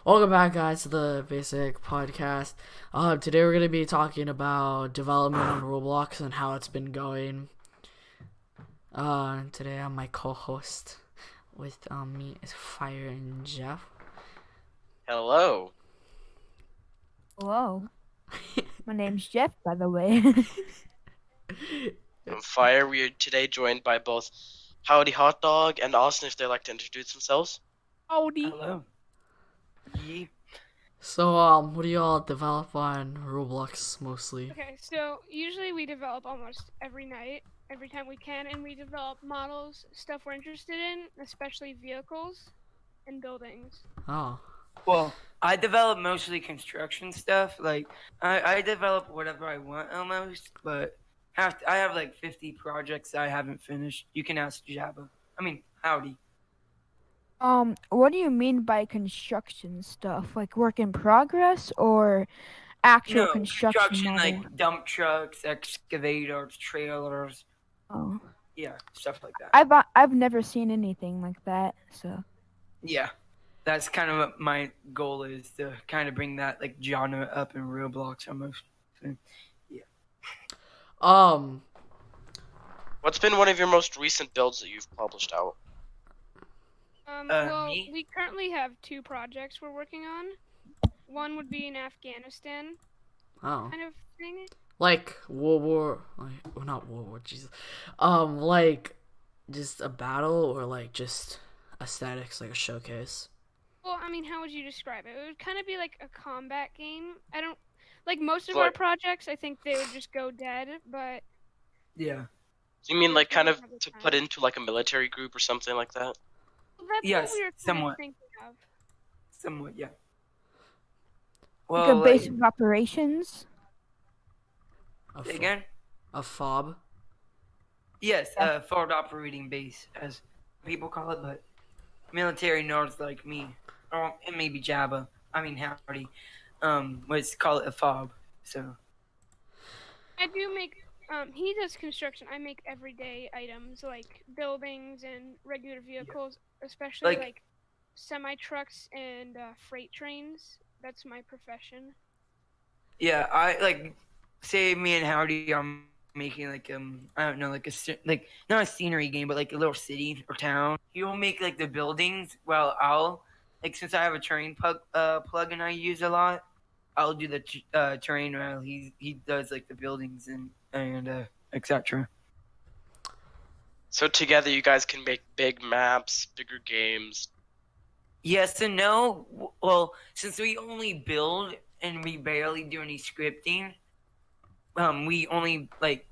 Welcome back, guys, to the Bxsic Podcast. Today we're going to be talking about development on Roblox and how it's been going. Today I'm my co-host with me is Fire and Jeff. Hello. Hello. My name's Jeff, by the way. I'm Fire. We are today joined by both Howdy Hot Dog and Austin, if they'd like to introduce themselves. Howdy. Hello. Yeah. So, what do y'all develop on Roblox mostly? Okay, so usually we develop almost every night, every time we can, and we develop models, stuff we're interested in, especially vehicles and buildings. Oh. Well, I develop mostly construction stuff. Like, I develop whatever I want almost, but I have like 50 projects I haven't finished. You can ask Jabba. Howdy. What do you mean by construction stuff? Like work in progress or actual construction model? like dump trucks, excavators, trailers. Oh. Yeah, stuff like that. I've never seen anything like that, so. Yeah. That's kind of what my goal is, to kind of bring that like genre up in Roblox almost. So, yeah. What's been one of your most recent builds that you've published out? Me? We currently have two projects we're working on. One would be in Afghanistan Oh. kind of thing. Like World War, well, not World War, Jesus. Like just a battle or like just aesthetics, like a showcase? Well, I mean, how would you describe it? It would kind of be like a combat game. I don't like most of Like- our projects. I think they would just go dead, but Yeah. Do you mean like kind of Another to time. put into like a military group or something like that? that's Yes, what we were kind somewhat. of thinking of. Somewhat, yeah. Like a Well, base of operations? A, say fo- again? a fob? Yes, forward operating base, as people call it, but military nerds like me, or and maybe Jabba, Howdy, let's call it a fob. So, I do make. He does construction. I make everyday items like buildings and regular vehicles, especially like semi trucks and freight trains. That's my profession. yeah, I like, say me and Howdy are making like I don't know, like like not a scenery game, but like a little city or town. He'll make like the buildings, while I'll like, since I have a terrain plugin I use a lot, I'll do the terrain while he does like the buildings and etc. So together you guys can make big maps, bigger games. Yes and no. Well, since we only build and we barely do any scripting, we only like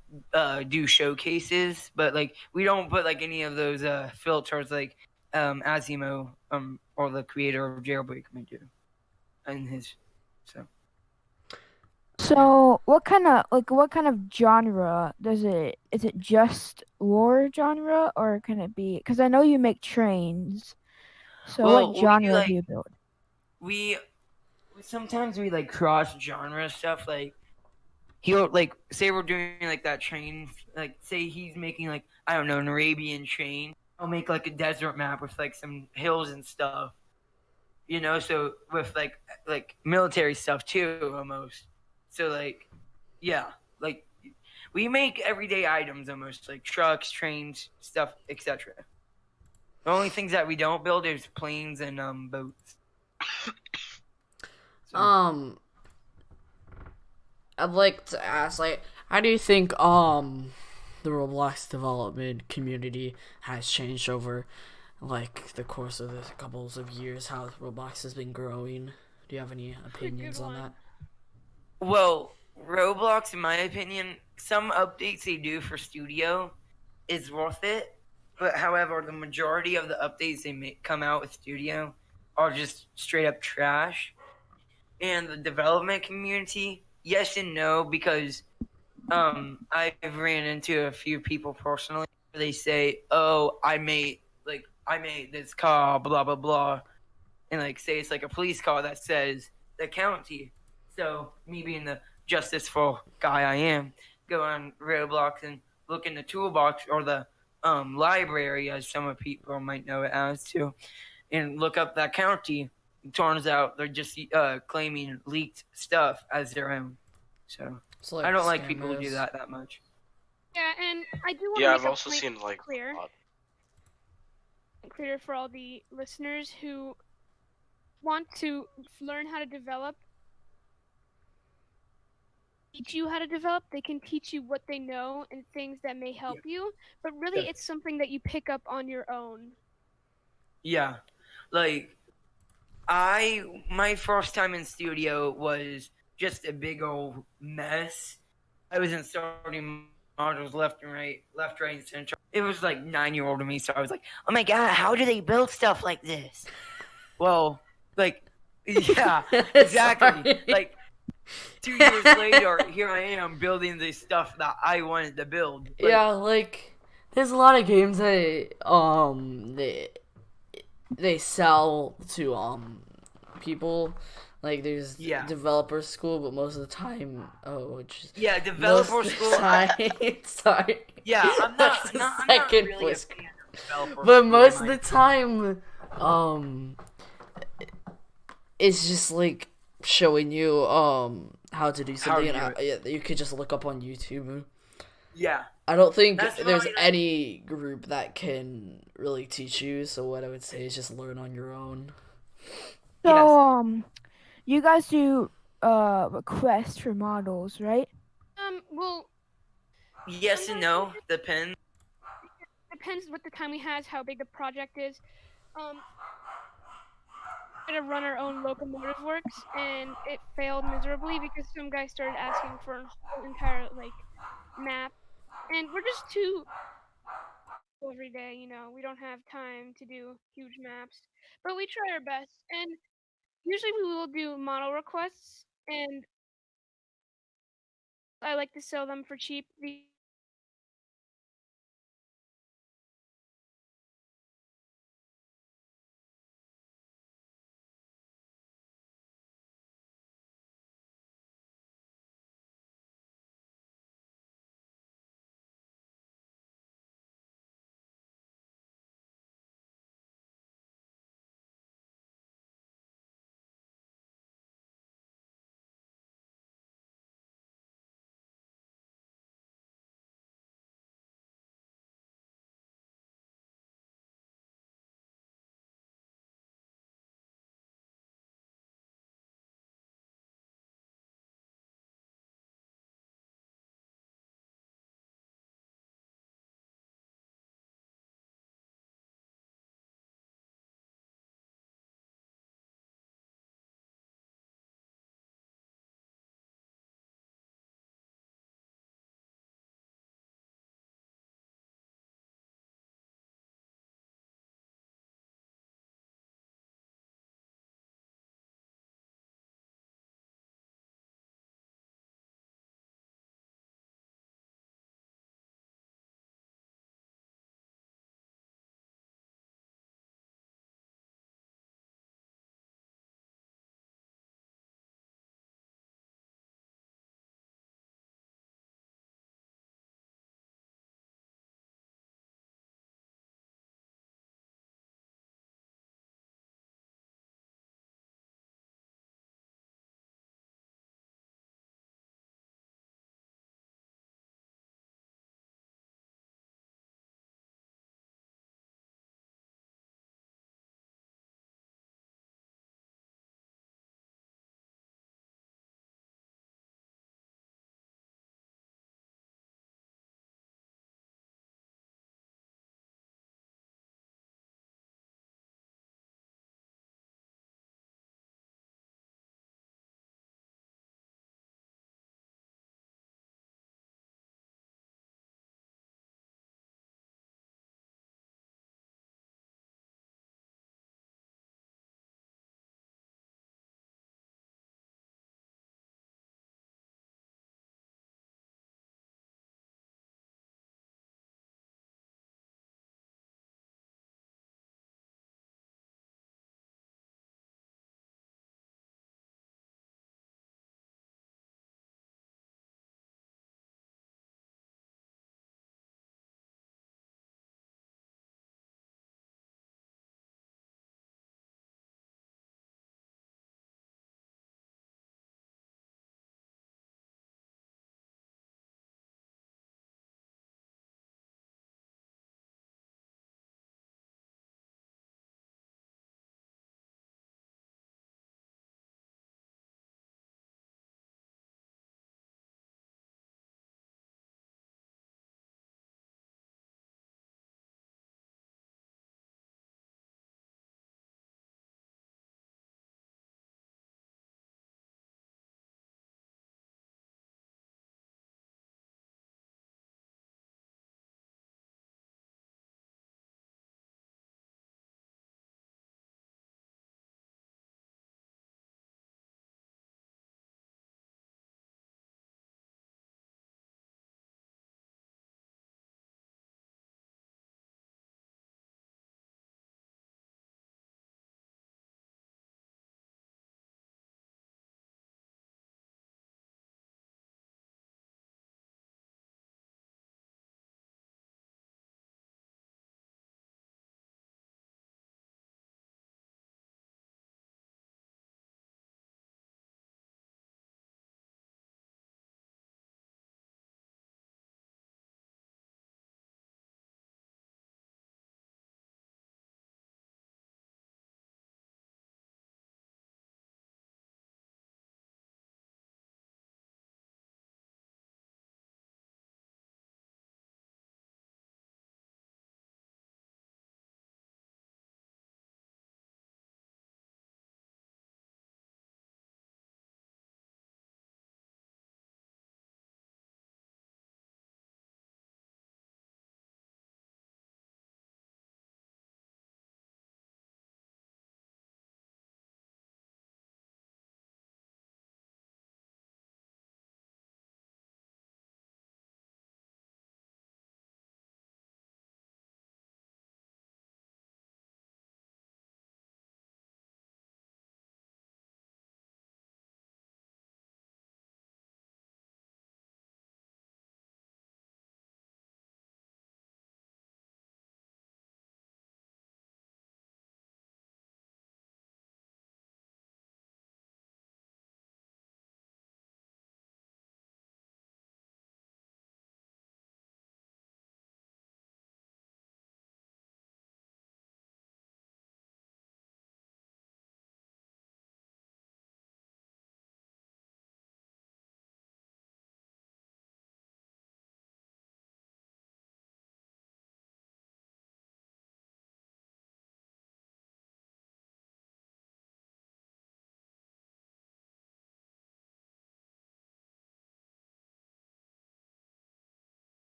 do showcases, but like we don't put like any of those filters like Asimo or the creator of Jailbreak may do in his. So what kind of genre is it just war genre, or can it be, because I know you make trains, so Well, what we, genre like- do you build? We sometimes we like cross genre stuff. Like he'll like, say we're doing like that train, like say he's making like, I don't know, an Arabian train. I'll make like a desert map with like some hills and stuff. So with like military stuff too almost. So like, yeah, like we make everyday items almost, like trucks, trains, stuff, etc. The only things that we don't build is planes and boats. So, I'd like to ask, like, how do you think the Roblox development community has changed over like the course of the couples of years? How Roblox has been growing? Do you have any opinions on one. that? well, Roblox, in my opinion, some updates they do for Studio is worth it. But however, the majority of the updates they come out with Studio are just straight up trash. And the development community, yes and no, because I've ran into a few people personally. They say, "Oh, I made this car, blah blah blah," and like say it's like a police car that says the county. So me being the justiceful guy I am, go on Roblox and look in the toolbox or the library, as some of people might know it as too, and look up that county. turns out they're just claiming leaked stuff as their own. So It's like I don't like people who do scammers. that much. Yeah, and I do want to Yeah, make I've a also point seen like clear for all the listeners who want to learn how to develop, teach you how to develop. They can teach you what they know and things that may help you, but really Yeah. it's something that you pick up on your own. Yeah, like my first time in studio was just a big old mess. I was installing modules left, right, and center. It was like 9-year-old of me, so I was like, "Oh my god, how do they build stuff like this?" Well, like, yeah, exactly. Sorry. Like 2 years later, here I am building the stuff that I wanted to build. Like, Yeah, like there's a lot of games that they sell to people. Like there's Yeah. developer school, but most of the time, yeah, developer school. Sorry. Yeah, I'm That's not the second really a voice. fan of developer But school, most in of my the time, it's just like showing you how to do something, to and do you could just look up on YouTube. Yeah. I don't think That's there's why- any group that can really teach you. So what I would say is just learn on your own. So Yes. you guys do requests for models, right? Well, Yes and no. Depends. depends what the time we has, how big the project is. Try to run our own locomotive works, and it failed miserably because some guy started asking for a whole entire map, and we're just too every day. We don't have time to do huge maps, but we try our best, and usually we will do model requests, and I like to sell them for cheap.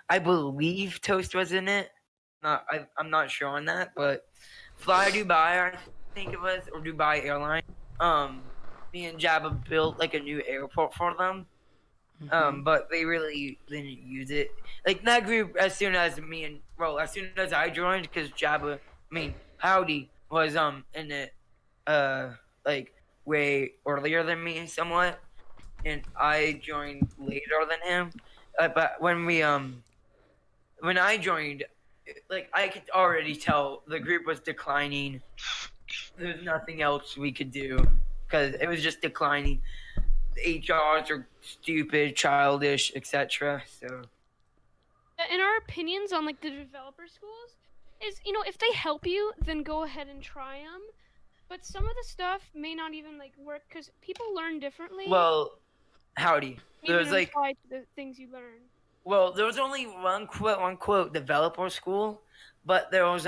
I believe Toast was in it. I'm not sure on that, but Fly Dubai, I think it was, or Dubai Airline. Me and Jabba built like a new airport for them. But they really didn't use it. Like that group, as soon as I joined, because Howdy was in it like way earlier than me somewhat, and I joined later than him. But when I joined, like I could already tell the group was declining. There's nothing else we could do because it was just declining. The HRs are stupid, childish, etc. So, in our opinions on like the developer schools, is if they help you, then go ahead and try them. But some of the stuff may not even like work because people learn differently. well, Howdy. There's like apply to the things you learn. Well, there was only one quote unquote developer school, but there was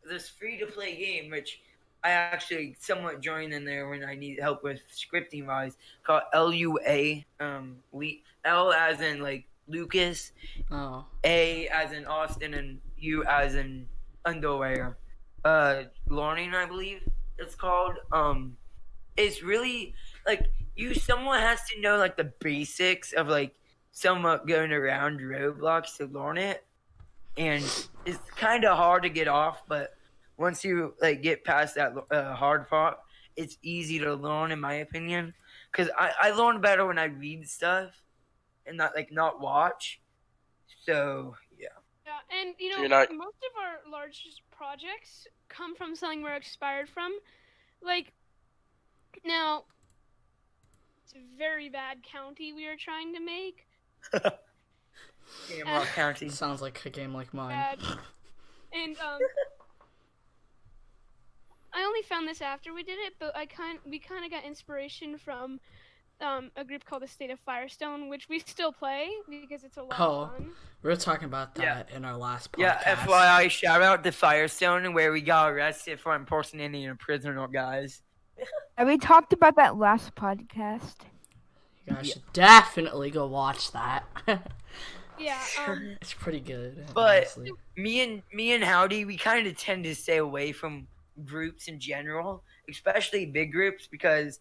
this free to play game which I actually somewhat joined in there when I needed help with scripting wise, called LUA. L as in like Lucas, A as in Austin, and U as in underwear. Learning, I believe it's called. It's really like someone has to know like the basics of like somewhat going around Roblox to learn it, and it's kind of hard to get off, but once you like get past that hard part, it's easy to learn, in my opinion. Because I learn better when I read stuff and not watch. So yeah. Yeah, and most of our largest projects come from something we're inspired from. Like now, it's a very bad county we are trying to make. Game Rock County sounds like a game like mine. Bad. And I only found this after we did it, but we kind of got inspiration from a group called the State of Firestone, which we still play because it's a lot of fun. We were talking about that in our last podcast. Yeah, FYI, shout out to Firestone, where we got arrested for impersonating a prisoner, guys. And we talked about that last podcast. You guys should definitely go watch that. Yeah, it's pretty good. But honestly. me and Howdy, we kind of tend to stay away from groups in general, especially big groups, because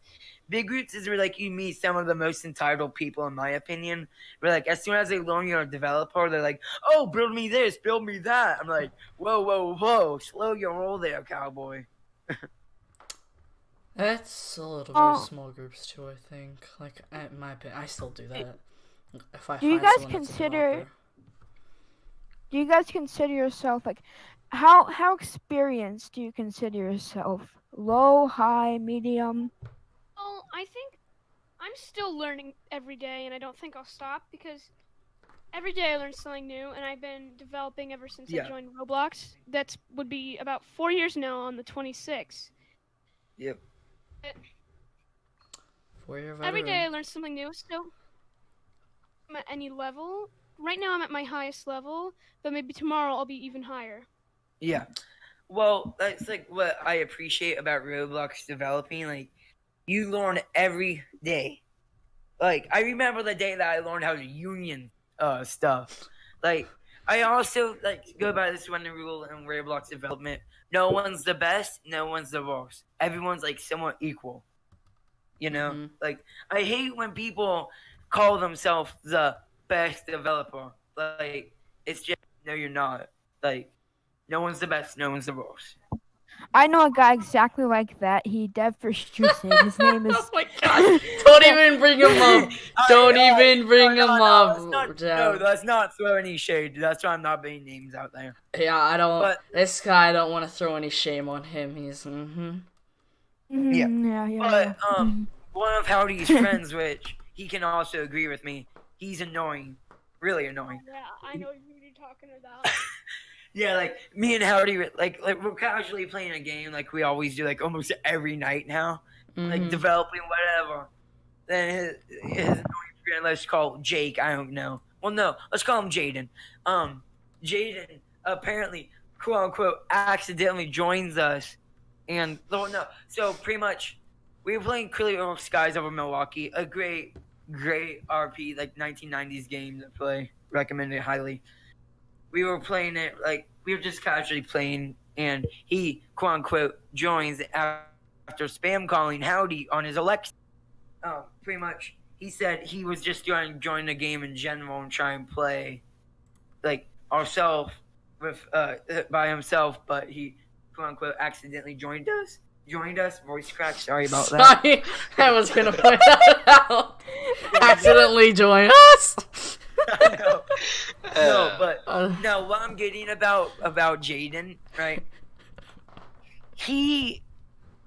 big groups is where like you meet some of the most entitled people, in my opinion. Where like as soon as they learn you're a developer, they're like, "Oh, build me this, build me that." I'm like, "Whoa, slow your roll there, cowboy." That's a little bit of small groups too, I think. Like, in my opinion, I still do that. If I do you guys consider yourself like how experienced do you consider yourself? Low, high, medium? Well, I think I'm still learning every day, and I don't think I'll stop because every day I learn something new, and I've been developing ever since I joined Roblox. That would be about 4 years now on the 26th. Yep. Every day I learn something new, so I'm at any level. Right now I'm at my highest level, but maybe tomorrow I'll be even higher. Yeah. Well, that's like what I appreciate about Roblox developing. Like, you learn every day. Like, I remember the day that I learned how to union stuff. Like, I also go by this one rule in Roblox development. No one's the best, no one's the worst. Everyone's like somewhat equal. You know? Mm-hmm. Like, I hate when people call themselves the best developer. Like, it's just, no, you're not. Like, no one's the best, no one's the worst. I know a guy exactly like that. He dev for Strucid. His name is... Oh my god! Don't even bring him up! Don't even bring him up! No, let's not throw any shade. That's why I'm not putting names out there. Yeah, I don't... But, this guy, I don't want to throw any shame on him. He's... Yeah. But, one of Howdy's friends, which he can also agree with me, he's annoying. Really annoying. Yeah, I know who you're talking about. Yeah, like, me and Howdy, like we're casually playing a game like we always do, like, almost every night now. Like, developing whatever. Then his annoying friend, let's call Jake, I don't know. Well, no, let's call him Jaden. Jaden apparently, quote-unquote, accidentally joins us. And, no, so pretty much, we were playing Clear Skies over Milwaukee, a great RP, like, 1990s game to play. recommend it highly. We were playing it, like, we were just casually playing, and he, quote unquote, joins after spam calling Howdy on his Alexa. Pretty much, he said he was just going to join the game in general and try and play, like, ourselves with by himself, but he, quote unquote, accidentally joined us. Voice crack. Sorry about that. Sorry, I was gonna point that out. Accidentally join us. I know. No, but no. What I'm getting about Jaden, right?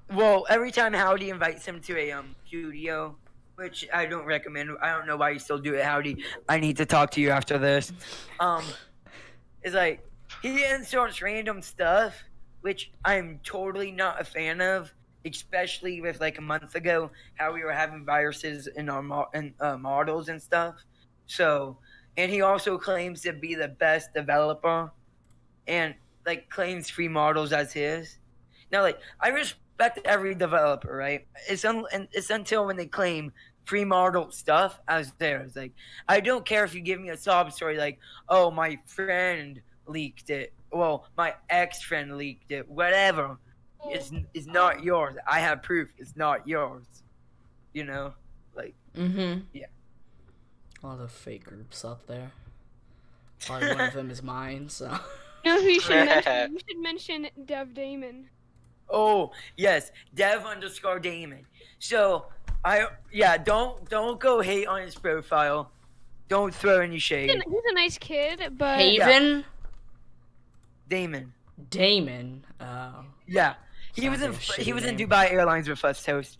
Every time Howdy invites him to a studio, which I don't recommend. I don't know why you still do it, Howdy. I need to talk to you after this. It's like he inserts random stuff, which I'm totally not a fan of, especially with like a month ago how we were having viruses in our models and stuff. So, and he also claims to be the best developer, and like claims free models as his. Now, like, I respect every developer, right? It's until when they claim free model stuff as theirs. Like, I don't care if you give me a sob story like, oh, my friend leaked it. Well, my ex-friend leaked it. Whatever. It's not yours. I have proof. It's not yours. You know? Like, yeah. A lot of fake groups out there. Probably one of them is mine, so. You know who you should mention? You should mention Dev Damon. Oh, yes. Dev_Damon. So, don't go hate on his profile. Don't throw any shade. He's a nice kid, but... Haven? Damon. Yeah. He was in Dubai Airlines with us, host.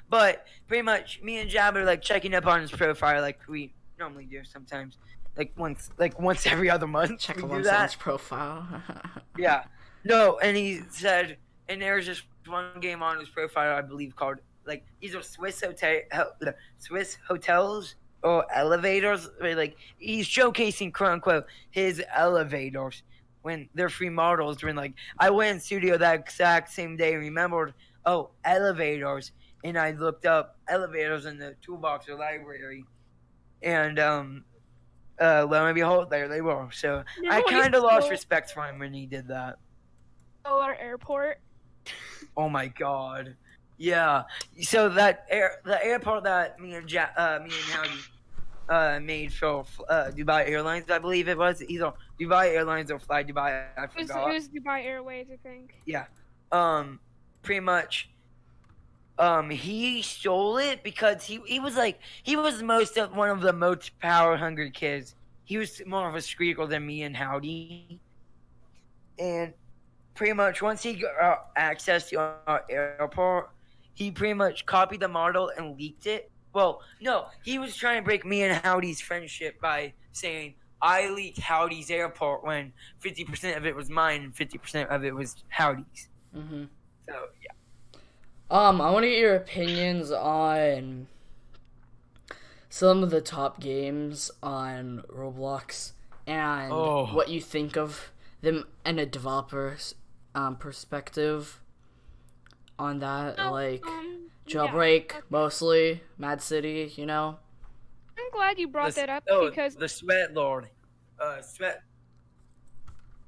But pretty much me and Jab are like checking up on his profile like we normally do sometimes. Like once every other month. Check we on do that. someone's profile. Yeah. No, and he said, and there's just one game on his profile I believe called like either Swiss hotels or elevators. Where, like, he's showcasing quote unquote his elevators when they're free models. When like I went in studio that exact same day and remembered, oh, elevators, and I looked up elevators in the toolbox or library, and lo and behold, there they were. So I kind of lost respect for him when he did that. Our airport. Oh my god. Yeah. So the airport that me and Howdy made for Dubai Airlines, I believe it was either Dubai Airlines or Fly Dubai. I forgot. It was Dubai Airways, I think. Yeah. Pretty much. He stole it because he was one of the most power hungry kids. He was more of a squeaker than me and Howdy. And pretty much once he got access to our airport, he pretty much copied the model and leaked it. Well, no, he was trying to break me and Howdy's friendship by saying I leaked Howdy's airport when 50% of it was mine and 50% of it was Howdy's. Mm-hmm. So yeah. I want to get your opinions on some of the top games on Roblox and what you think of them and a developer's perspective on that. Jailbreak, mostly, Mad City, you know? I'm glad you brought that up because... the Sweat Lord. Like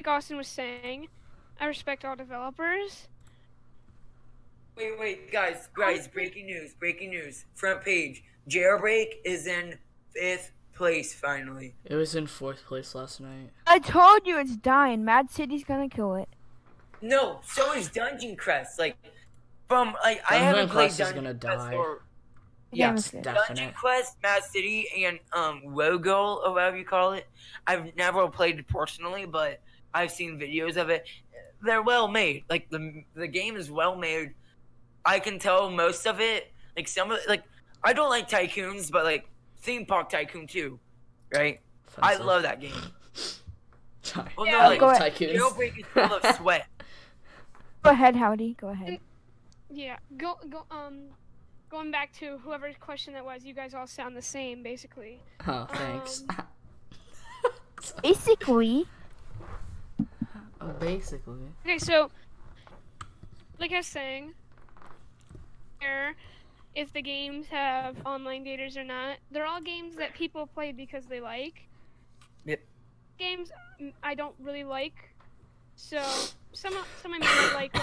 Austin was saying, I respect all developers. Wait, guys, breaking news. Front page. Jailbreak is in 5th place, finally. It was in 4th place last night. I told you it's dying. Mad City's gonna kill it. No, so is Dungeon Crest. I haven't played Dungeon Quest or... Yes, Dungeon definite. Quest, Mad City, and Wogo, or whatever you call it. I've never played it personally, but I've seen videos of it. They're well made. Like, the game is well made. I can tell most of it. Like, some of it, like, I don't like Tycoons, but, like, Theme Park Tycoon 2, right? Offensive. I love that game. Sorry. Well, Yeah, no, go like, ahead. Tycoons. Jailbreak is full of sweat. Go ahead, Howdy. Go ahead. Yeah, going back to whoever's question that was, you guys all sound the same, basically. Oh, thanks. Basically. Basically. Okay, so, like I was saying, if the games have online daters or not, they're all games that people play because they like. Yep. Games I don't really like. So some I may not like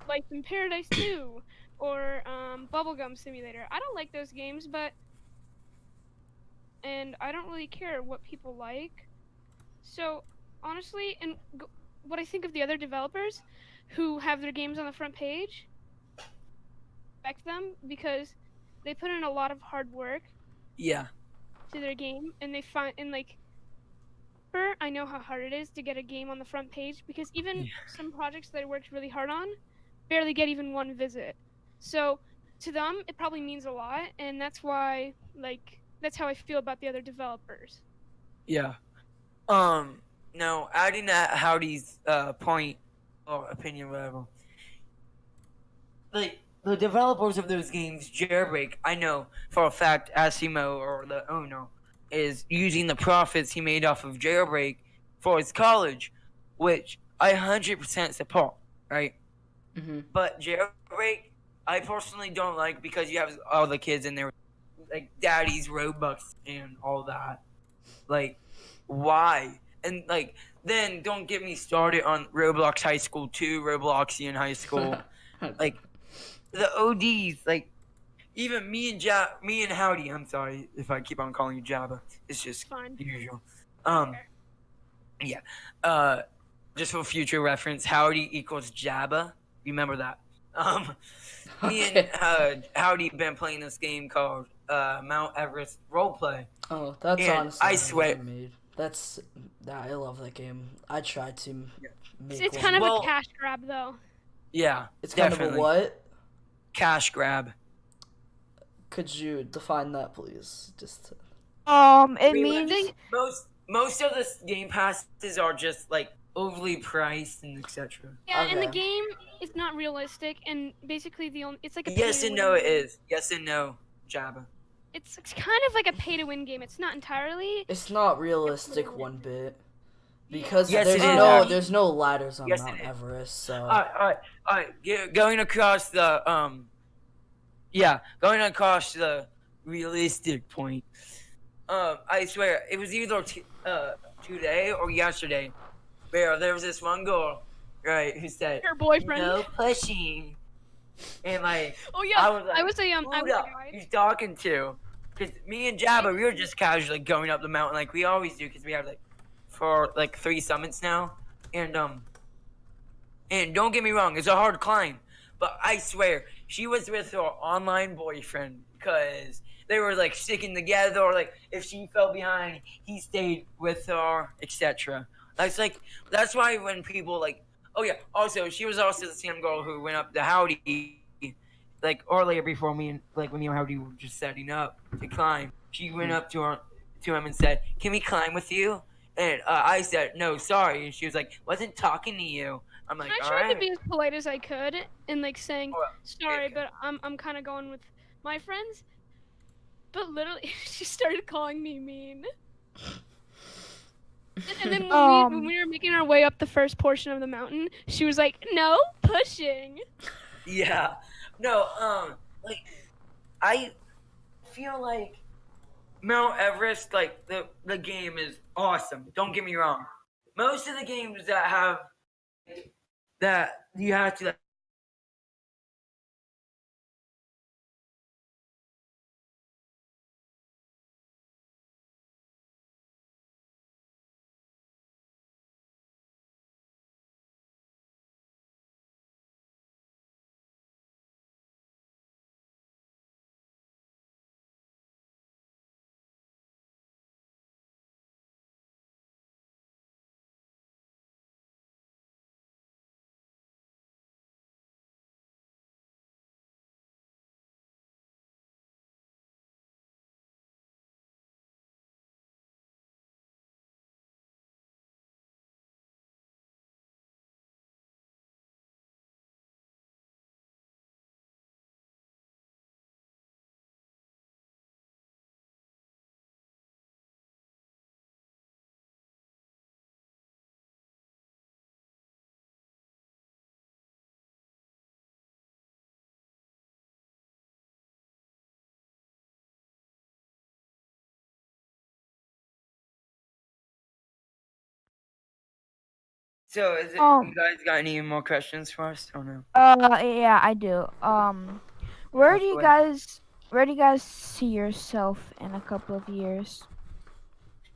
Life in Paradise 2 or Bubblegum Simulator. I don't like those games, and I don't really care what people like. So honestly, what I think of the other developers who have their games on the front page, respect them because they put in a lot of hard work Yeah. to their game, and they find and like I know how hard it is to get a game on the front page because even Yeah. some projects that I worked really hard on barely get even one visit. So to them, it probably means a lot, and that's why that's how I feel about the other developers. Yeah. No, adding that Howdy's point or opinion, whatever. Like the developers of those games, Jailbreak, I know for a fact, Asimo or the owner is using the profits he made off of Jailbreak for his college, which I 100% support, right? Mm-hmm. But Jailbreak, I personally don't like because you have all the kids in there, like daddy's Robux and all that. Like, why? And like, then don't get me started on Roblox High School 2, Robloxian High School. Like, the ODs, like, even me and Howdy. I'm sorry if I keep on calling you Jabba. It's just Fine. usual. Okay. Yeah. Just for future reference, Howdy equals Jabba. Remember that. Me Okay. and Howdy been playing this game called Mount Everest Roleplay. Oh, that's And honestly I really swear- made. I love that game. I tried to make It's one. kind of Well- a cash grab though. Yeah, It's kind definitely. of a what? Cash grab. Could you define that, please? Just It Pretty means much most of the game passes are just like overly priced and etc. Yeah, and the Okay. game is not realistic, and basically it's like a Yes pay to and win no, it game. is. Yes and no, Jabba. It's kind of like a pay to win game. It's not entirely. it's not realistic one bit because Yes, there's it is, no actually. there's no ladders on Yes, Mount it is. Everest. So Alright. Going across the going across the realistic point. I swear it was either today or yesterday, where there was this one girl, right, who said, Her boyfriend. "No pushing," and like. Oh yeah, I was like, I was a Who the guide. he's talking to? Because me and Jabba, we were just casually going up the mountain like we always do. Because we have like for like 3 summits now, and don't get me wrong, it's a hard climb. But I swear, she was with her online boyfriend because they were like sticking together. Or like if she fell behind, he stayed with her, etc. That's why when people like, oh yeah. Also, she was also the same girl who went up to Howdy like earlier before me and like when me and Howdy were just setting up to climb. She went up to him and said, "Can we climb with you?" And I said, "No, sorry." And she was like, "Wasn't talking to you." I'm like, I "All tried right." to be as polite as I could and like saying Oh, sorry, okay. but I'm kind of going with my friends. But literally, she started calling me mean. And then when we were making our way up the first portion of the mountain, she was like, "No pushing." Yeah. No, like I feel like Mount Everest, like the game is awesome. Don't get me wrong. Most of the games that you have to like, So is it? Um. You guys got any more questions for us? Oh no. Yeah, I do. Where do you Go ahead. guys see yourself in a couple of years?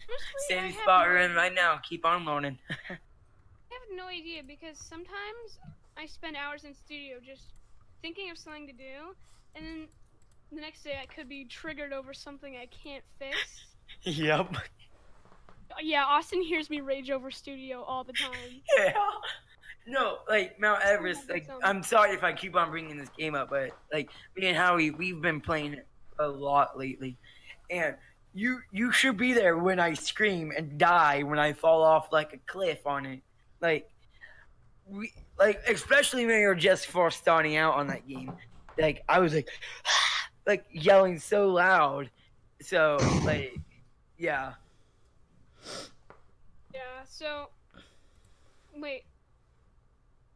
Honestly, I Same have spot no we're in idea. right now. Keep on learning. I have no idea because sometimes I spend hours in studio just thinking of something to do, and then the next day I could be triggered over something I can't fix. Yep. Yeah, Austin hears me rage over studio all the time. Yeah. No, like Mount Everest. Like, I'm sorry if I keep on bringing this game up, but like me and Howie, we've been playing it a lot lately, and you should be there when I scream and die when I fall off like a cliff on it. Like we like especially when you're just first starting out on that game. Like I was like yelling so loud. So like yeah. Yeah, so wait.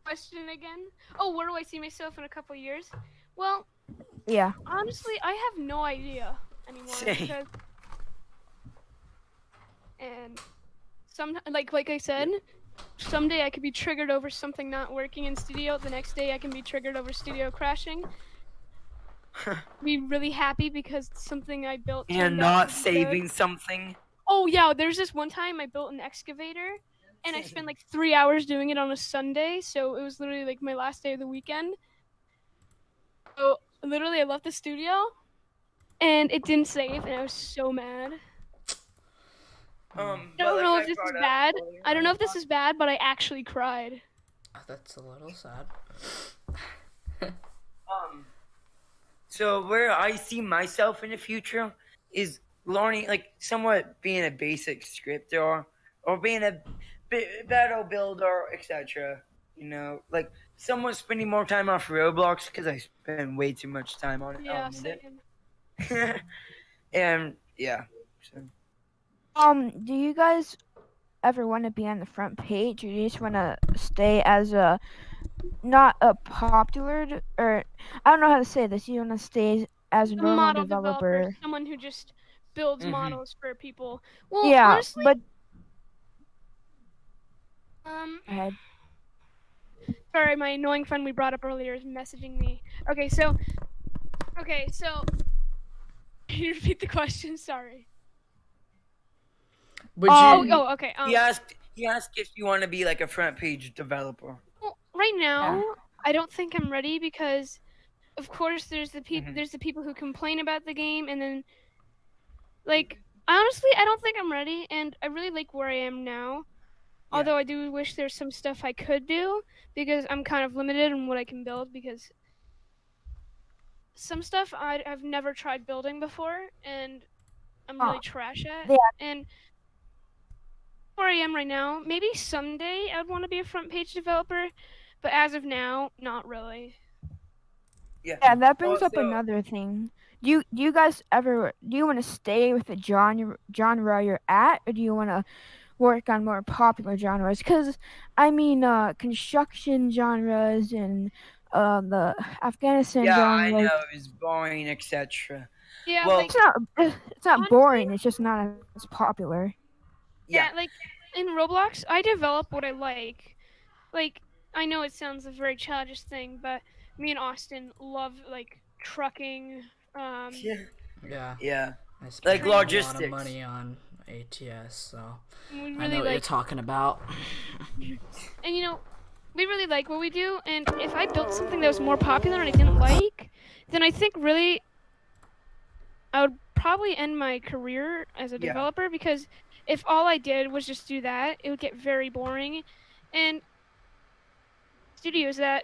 Question again? Oh, where do I see myself in a couple years? Well, Yeah. honestly, I have no idea anymore Same. because and like I said, someday I could be triggered over something not working in studio. The next day I can be triggered over studio crashing. Be really happy because something I built And turned not out to be saving good. something. Oh yeah, there's this one time I built an excavator and I spent like 3 hours doing it on a Sunday, so it was literally like my last day of the weekend. So literally I left the studio and it didn't save and I was so mad. I I don't know if this is bad. I don't know if this is bad, but I actually cried. That's a little sad. So where I see myself in the future is learning, like, somewhat being a basic scripter or being a battle builder, etc. You know, like somewhat spending more time off Roblox because I spend way too much time on it. Yeah, I'll admit same. it. And yeah. So. Do you guys ever want to be on the front page, or you just want to stay as a not a popular or I don't know how to say this. You want to stay as a A normal model developer. someone who just builds Mhm. models for people. Well, Yeah, honestly, but go ahead. sorry, my annoying friend we brought up earlier is messaging me. Okay, so can you repeat the question? Sorry. Would you? Okay. He asked if you want to be like a front page developer. Well, right now, Yeah. I don't think I'm ready because, of course, there's the people who complain about the game, and then, like, honestly, I don't think I'm ready, and I really like where I am now. Yeah. Although I do wish there's some stuff I could do because I'm kind of limited in what I can build because some stuff I've never tried building before, and I'm really trash at. Yeah. And where I am right now, maybe someday I'd want to be a front page developer, but as of now, not really. Yeah, that brings up Also- another thing. Do you guys ever want to stay with the genre you're at, or do you want to work on more popular genres? Because I mean, construction genres and the Afghanistan Yeah, genre. I know it's boring, etc. Yeah, Well, like It's not honestly- boring. It's just not as popular. yeah, like in Roblox, I develop what I like. Like I know it sounds a very childish thing, but me and Austin love like trucking. Yeah. Yeah. I spent Like a lot logistics. of money on ATS, so We I really know what you're like, talking about. and you know, we really like what we do. And if I built something that was more popular and I didn't like, then I think really I would probably end my career as a Yeah. developer because if all I did was just do that, it would get very boring. And studios that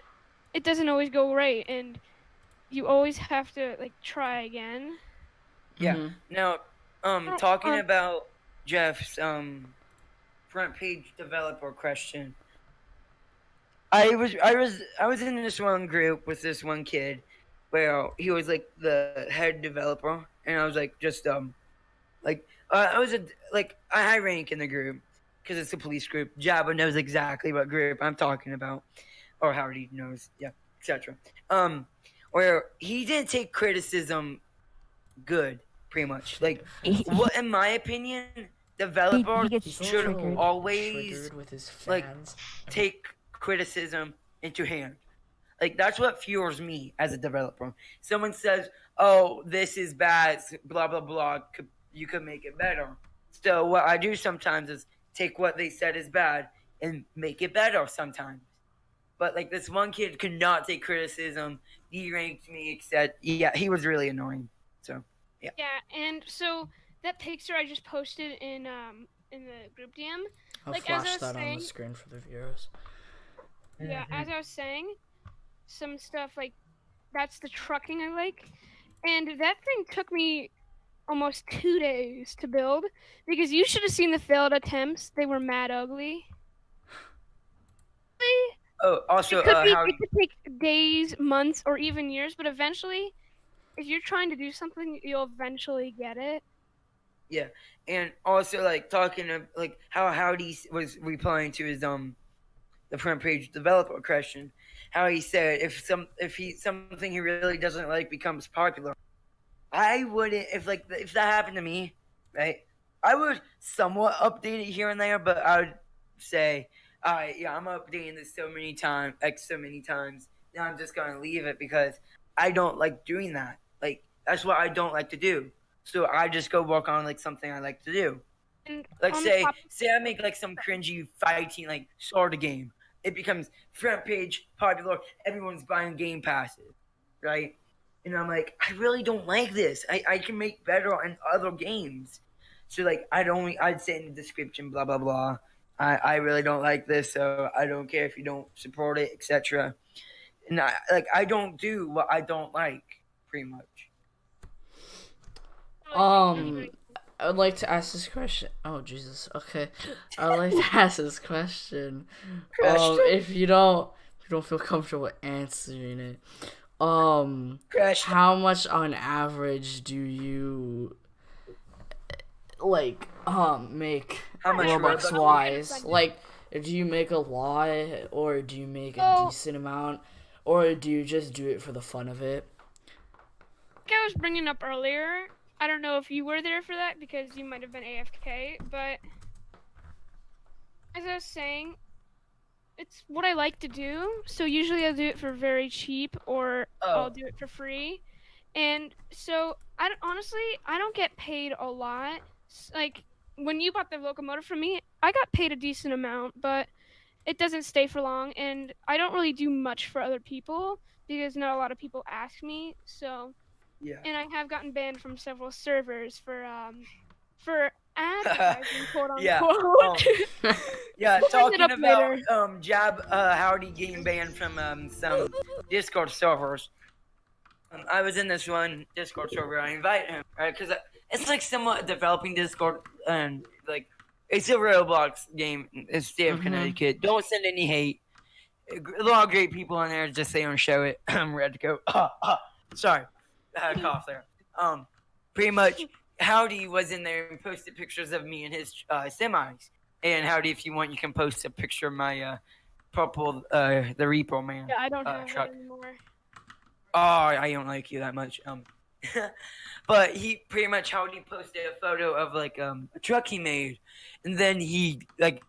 it doesn't always go right, and you always have to like try again. Yeah. Mhm. Now, talking about Jeff's front page developer question. I was in this one group with this one kid where he was like the head developer, and I was like just I was a high rank in the group because it's a police group. Jabba knows exactly what group I'm talking about, or Howdy knows, yeah, etc. Where he didn't take criticism good, pretty much. Like, what in my opinion, developers gets He's should also triggered. always triggered with his like, fans. take criticism into hand. Like, that's what fuels me as a developer. Someone says, "Oh, this is bad, blah blah blah. You could make it better." So what I do sometimes is take what they said is bad and make it better sometimes. But like, this one kid could not take criticism. He ranked me, except yeah, he was really annoying. So Yeah, and so that picture I just posted in the group DM. I'll like, as I flash was that on saying- the screen for the viewers. Yeah, as I was saying, some stuff like that's the trucking I like, and that thing took me almost 2 days to build because you should have seen the failed attempts. They were mad ugly. oh, also It could, how it could take days, months, or even years, but eventually, if you're trying to do something, you'll eventually get it. and also like talking to like how Howdy was replying to his the front page developer question. How he said if something he really doesn't like becomes popular, I wouldn't if that happened to me, right? I would somewhat update it here and there, but I would say, all right, yeah, I'm updating this so many times. Now I'm just gonna leave it because I don't like doing that. Like, that's what I don't like to do. So I just go work on like something I like to do. And Like on the say top- I make like some cringy fighting like sort of game. It becomes front page popular. Everyone's buying game passes, right? And I'm like, I really don't like this. I can make better on other games. So like I'd say in the description, blah blah blah. I really don't like this, so I don't care if you don't support it, etc. And I don't do what I don't like, pretty much. I would like to ask this question. Oh Jesus. Okay, I would like to ask this question. If you don't feel comfortable answering it, how much on average do you like make How much Robux Robux? wise? Like, do you make a lot, or do you make a decent amount, or do you just do it for the fun of it? like I was bringing up earlier, I don't know if you were there for that because you might have been AFK, but as I was saying, it's what I like to do. So usually I'll do it for very cheap or I'll do it for free. And so honestly, I don't get paid a lot. Like when you bought the locomotive from me, I got paid a decent amount, but it doesn't stay for long, and I don't really do much for other people because not a lot of people ask me. So Yeah. and I have gotten banned from several servers for advertising, quote unquote. Yeah. Yeah, We'll bring it talking up about later. Howdy getting banned from some Discord servers. I was in this one Discord server. I invited him, right? Because it's like somewhat developing Discord, and like it's a Roblox game. It's the state of Connecticut. Don't send any hate. A lot of great people on there. Just they don't show it. I'm ready to go. Sorry, I had a cough there. Pretty much, Howdy was in there and posted pictures of me and his semis. And Howdy, if you want, you can post a picture of my purple, the Repo Man. Yeah, I don't have truck. that anymore. Oh, I don't like you that much. But he pretty much Howdy posted a photo of like a truck he made, and then he like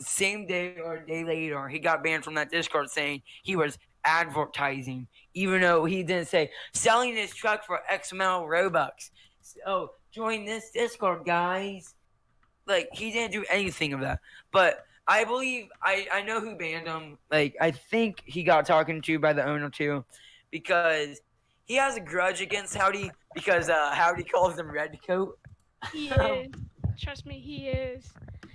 same day or a day later he got banned from that Discord saying he was advertising, even though he didn't say selling his truck for X amount of Robux. So join this Discord, guys. Like he didn't do anything of that. But I believe I know who banned him. Like I think he got talking to by the owner too, because he has a grudge against Howdy because Howdy calls him Redcoat. He is. Trust me, he is.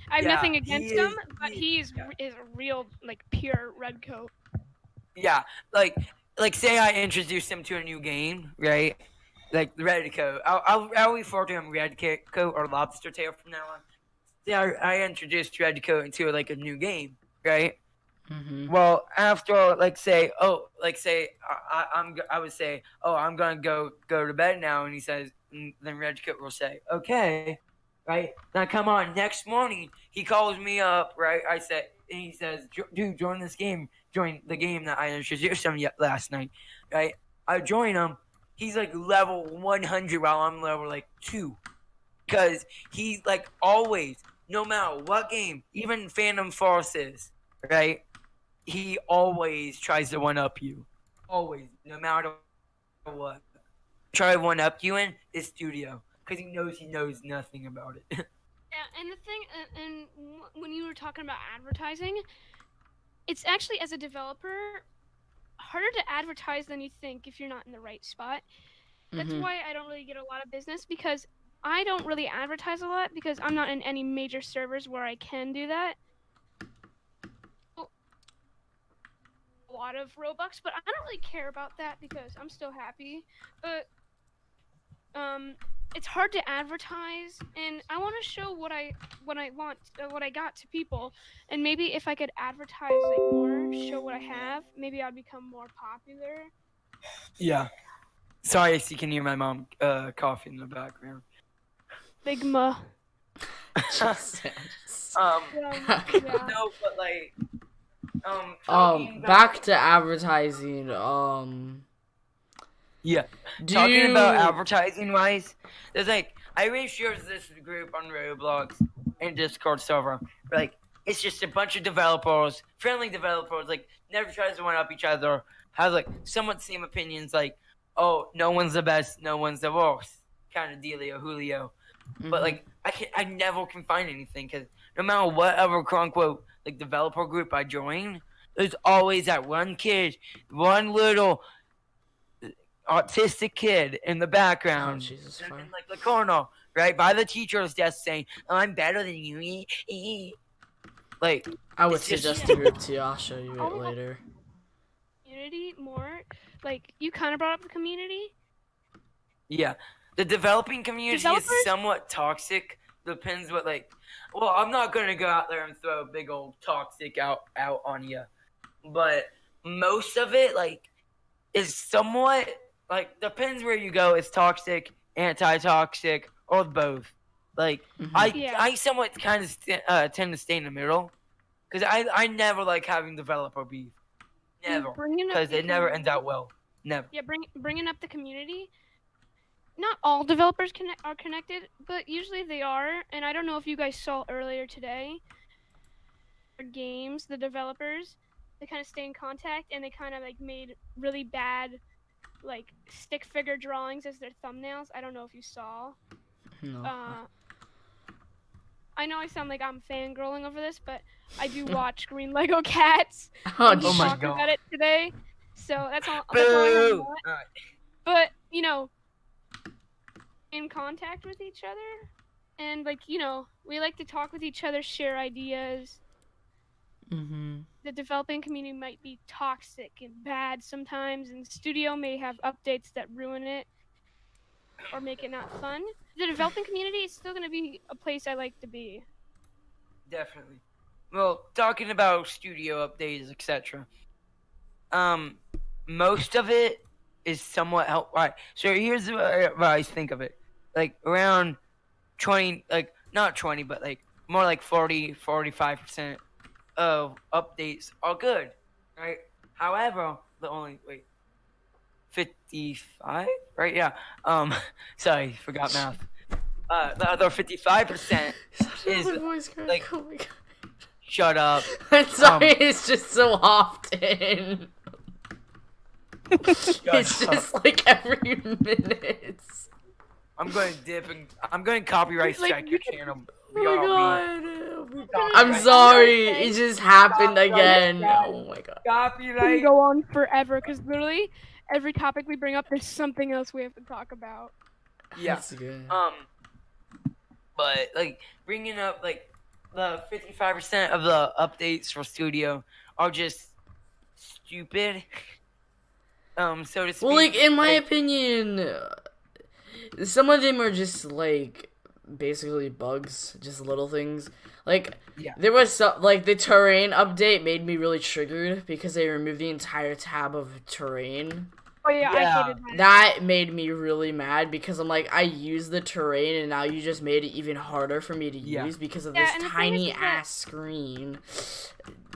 I have Yeah, nothing he against is- him, but he- is a real like pure redcoat. Yeah, like say I introduced him to a new game, right? Like Redcoat. I'll refer to him Redcoat or Lobster Tail from now on. Yeah, I introduced Redcoat into like a new game, right? Mm-hmm. Well, after I would say, oh, I'm gonna go to bed now, and he says, and then Redcoat will say, okay, right? Now come on. Next morning, he calls me up, right? I said, and he says, dude, join this game. Join the game that I introduced him last night, right? I join him. He's like level 100 while I'm level like 2. because he like always, no matter what game, even Phantom Forces, right? He always tries to one up you, always, no matter what. Try to one up you in is studio because he knows nothing about it. Yeah, and the thing, and when you were talking about advertising, it's actually, as a developer, harder to advertise than you think if you're not in the right spot. That's why I don't really get a lot of business, because I don't really advertise a lot because I'm not in any major servers where I can do that. A lot of Robux, but I don't really care about that because I'm still happy. But it's hard to advertise, and I want to show what I got to people, and maybe if I could advertise like more, show what I have, maybe I'd become more popular. Yeah. Sorry if you can hear my mom coughing in the background. Bigma. Yeah. No, but like back to advertising. Yeah. Do Talking you... about advertising wise, there's like I researched this group on Roblox and Discord server. Like it's just a bunch of developers, friendly developers, like never tries to one up each other, has like somewhat same opinions, like, oh, no one's the best, no one's the worst, kind of dealio, Julio. But like I never can find anything, because no matter whatever quote unquote like developer group I join, there's always that one kid, one little autistic kid in the background, in like the corner, right by the teacher's desk, saying, "Oh, I'm better than you." Like I would suggest the group to you. I'll show you it later. Community more, like you kind of brought up the community. Yeah, the developing community is somewhat toxic. Depends what like. Well, I'm not gonna go out there and throw a big old toxic out on you, but most of it like is somewhat. Like, depends where you go. It's toxic, anti-toxic, or both. Like, I somewhat kind of tend to stay in the middle. Because I never like having developer beef. Never. Because it never ends out well. Never. Yeah, bringing up the community. Not all developers are connected, but usually they are. And I don't know if you guys saw earlier today. Games, the developers, they kind of stay in contact, and they kind of like made really bad like stick figure drawings as their thumbnails. I don't know if you saw. No. I know I sound like I'm fangirling over this, but I do watch Green Lego Cats. Oh my talked god. about it today, so that's all I have on that. But you know, in contact with each other, and like we like to talk with each other, share ideas. The developing community might be toxic and bad sometimes, and the studio may have updates that ruin it or make it not fun. The developing community is still going to be a place I like to be. Definitely. Well, talking about studio updates, etc. Most of it is somewhat Right. So here's what I think of it. Like around 20, like not 20, but like more like 45% of updates are good, right? However, the only 55, right? Yeah. Sorry, forgot math. The other 55% is like. Oh my god. Shut up. I'm sorry. It's just so often. It's just like every minute. I'm going to dip and I'm going to copyright strike your channel. Oh my god. I'm sorry. It just happened again. Oh my god. We can go on forever because literally every topic we bring up, there's something else we have to talk about. Yeah. That's good. But like bringing up like the 55% of the updates for Studio are just stupid. So to speak. Well, like in my opinion, some of them are just like basically bugs, just little things. Like there was some, like the terrain update made me really triggered because they removed the entire tab of terrain. Oh yeah, Yeah. I hated that. That made me really mad because I'm like, I use the terrain and now you just made it even harder for me to Yeah. use because of Yeah, this and the thing tiny is that- ass screen.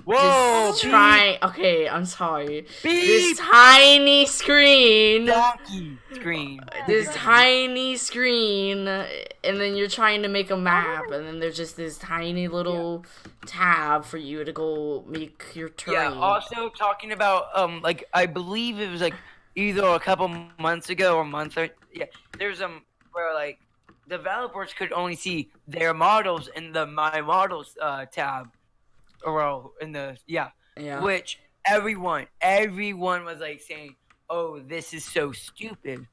Whoa, Just try. Okay, I'm sorry. This beep, tiny screen. donkey screen. This but- tiny screen, and then you're trying to make a map, and then there's just this tiny little tab for you to go make your terrain. Yeah. Also talking about like I believe it was like either a couple months ago or a month or there's where like developers could only see their models in the My Models tab, or in the Yeah. which everyone was like saying, "Oh, this is so stupid."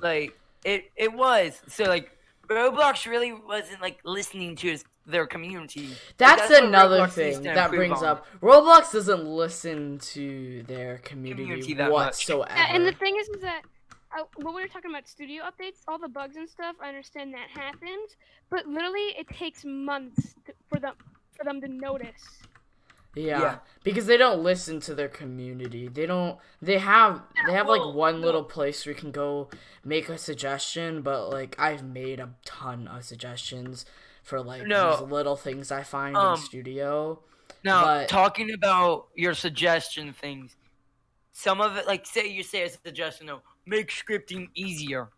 Like it was so like Roblox really wasn't like listening to their community. Like, That's what another Roblox needs thing to that improve brings on. up. Roblox doesn't listen to their community that much. whatsoever. Yeah, and the thing is that when we were talking about studio updates, all the bugs and stuff, I understand that happens, but literally it takes months for them to notice. Yeah, because they don't listen to their community. They have like one little place where you can go make a suggestion, but like I've made a ton of suggestions for like these little things I find in studio. Now, but- talking about your suggestion things, some of it, like say you say a suggestion, make scripting easier.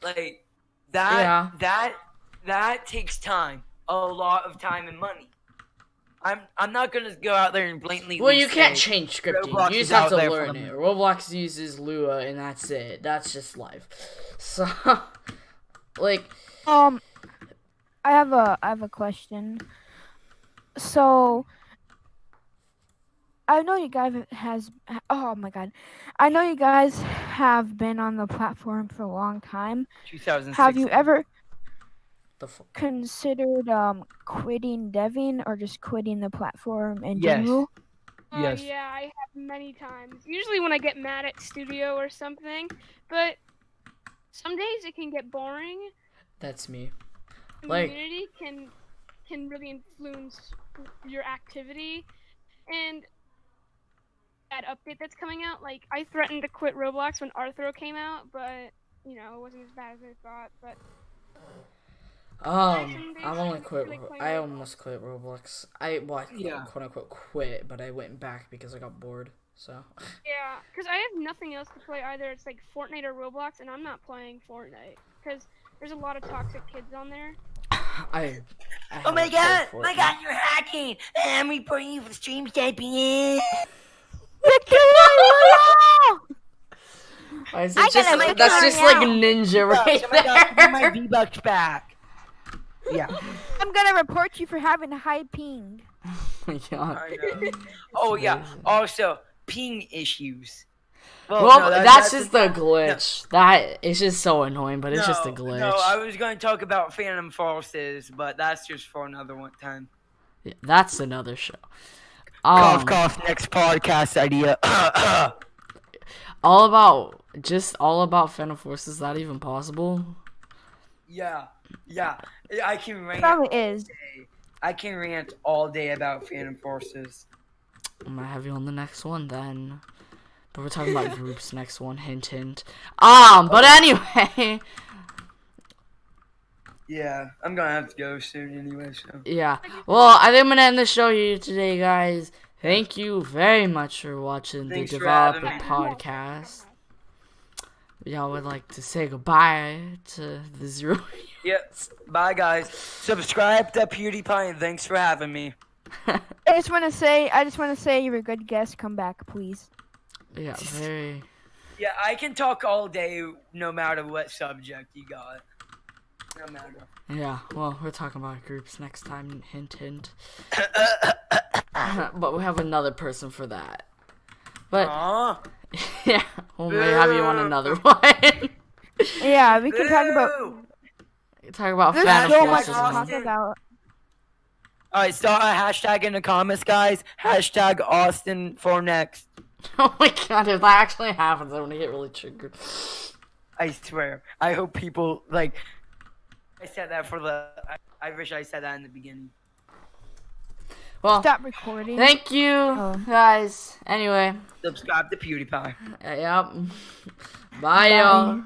Like that that takes time, a lot of time and money. I'm not gonna go out there and blatantly. Well, you can't say change scripting. Roblox You is just have out to there for learn them. it. Roblox uses Lua, and that's it. That's just life. So, like, I have a question. So, I know you guys oh my god. I know you guys have been on the platform for a long time. 2006. Have you ever the f- considered quitting deving or just quitting the platform in Yes. general? Yes. Yeah, I have many times. Usually when I get mad at studio or something, but some days it can get boring. that's me. Like- Community can really influence your activity, and that update that's coming out. Like I threatened to quit Roblox when Arthro came out, but you know it wasn't as bad as I thought. But I've only quit. I almost quit Roblox. Quote unquote quit, but I went back because I got bored. So. yeah, because I have nothing else to play either. It's like Fortnite or Roblox, and I'm not playing Fortnite because there's a lot of toxic kids on there. I Oh my haven't god! played My Fortnite. god, you're hacking! I'm reporting you for stream sniping. Why is I it just, gotta make that's it just right like now. ninja right Oh my god, give me my there. V-Bucks back. Yeah. I'm gonna report you for having a high ping. Yeah. I know. Oh yeah. amazing. Also, ping issues. Well, no, that's just a glitch. That is just so annoying, but it's just a glitch. No, I was going to talk about Phantom Forces, but that's just for another one time. Yeah, that's another show. Cough, cough. Next podcast idea. All about Phantom Force. Is that even possible? Yeah. I can rant. Probably is. I can rant all day about Phantom Forces. I'm gonna have you on the next one then. But we're talking about groups next one. Hint, hint. But anyway. Yeah, I'm gonna have to go soon anyway. So. Yeah. Well, I think I'm gonna end the show here today, guys. Thank you very much for watching Thanks the for having Developer me. Podcast. Y'all would like to say goodbye to the Zero. Yep. Bye, guys. Subscribe to PewDiePie, and thanks for having me. I just want to say you're a good guest. Come back, please. Yeah, very. Yeah, I can talk all day, no matter what subject you got. No matter. Yeah, well, we're talking about groups next time. Hint, hint. But we have another person for that. But Aww. yeah, we'll maybe have you on another one. Yeah, we can talk about. Talk about There's Phantom so much Forces. to and- talk about. Alright, start a hashtag in the comments, guys. Hashtag Austin for next. Oh my god, if that actually happens, I'm gonna get really triggered. I swear. I hope people, like... I said that for the... I wish I said that in the beginning. Well, Stop recording. thank you, guys. Anyway. Subscribe to PewDiePie. Yep. Bye, Bye. y'all.